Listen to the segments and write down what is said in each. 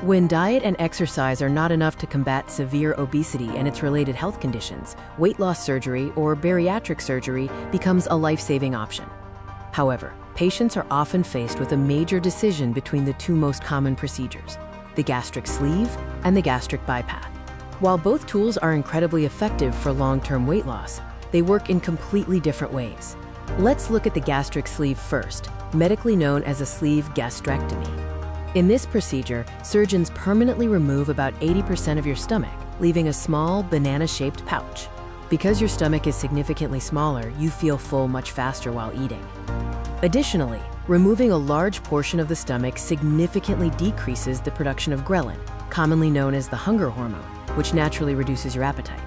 When diet and exercise are not enough to combat severe obesity and its related health conditions, weight loss surgery or bariatric surgery becomes a life-saving option. However, patients are often faced with a major decision between the two most common procedures, the gastric sleeve and the gastric bypass. While both tools are incredibly effective for long-term weight loss, they work in completely different ways. Let's look at the gastric sleeve first, medically known as a sleeve gastrectomy. In this procedure, surgeons permanently remove about 80% of your stomach, leaving a small, banana-shaped pouch. Because your stomach is significantly smaller, you feel full much faster while eating. Additionally, removing a large portion of the stomach significantly decreases the production of ghrelin, commonly known as the hunger hormone, which naturally reduces your appetite.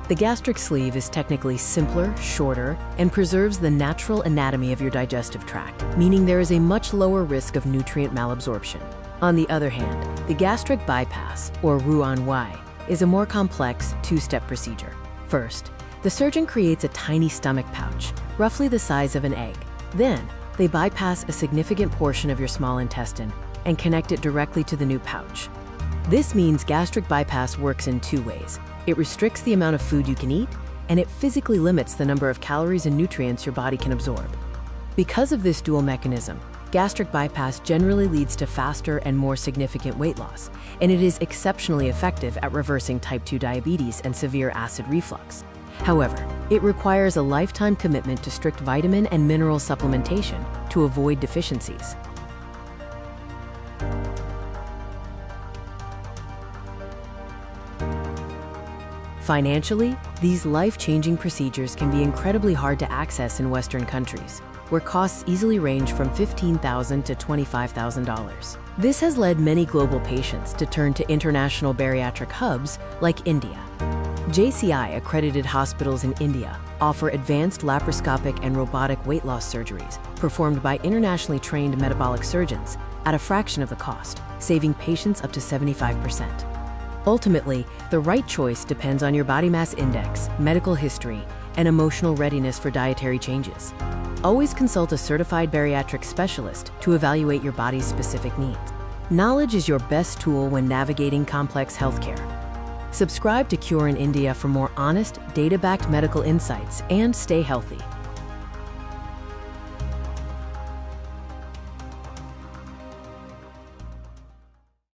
The gastric sleeve is technically simpler, shorter, and preserves the natural anatomy of your digestive tract, meaning there is a much lower risk of nutrient malabsorption. On the other hand, the gastric bypass, or Roux-en-Y, is a more complex two-step procedure. First, the surgeon creates a tiny stomach pouch, roughly the size of an egg. Then, they bypass a significant portion of your small intestine and connect it directly to the new pouch. This means gastric bypass works in two ways. It restricts the amount of food you can eat, and it physically limits the number of calories and nutrients your body can absorb. Because of this dual mechanism, gastric bypass generally leads to faster and more significant weight loss, and it is exceptionally effective at reversing type 2 diabetes and severe acid reflux. However, it requires a lifetime commitment to strict vitamin and mineral supplementation to avoid deficiencies. Financially, these life-changing procedures can be incredibly hard to access in Western countries, where costs easily range from $15,000 to $25,000. This has led many global patients to turn to international bariatric hubs like India. JCI-accredited hospitals in India offer advanced laparoscopic and robotic weight loss surgeries performed by internationally trained metabolic surgeons at a fraction of the cost, saving patients up to 75%. Ultimately, the right choice depends on your body mass index, medical history, and emotional readiness for dietary changes. Always consult a certified bariatric specialist to evaluate your body's specific needs. Knowledge is your best tool when navigating complex healthcare. Subscribe to Cure in India for more honest, data-backed medical insights and stay healthy.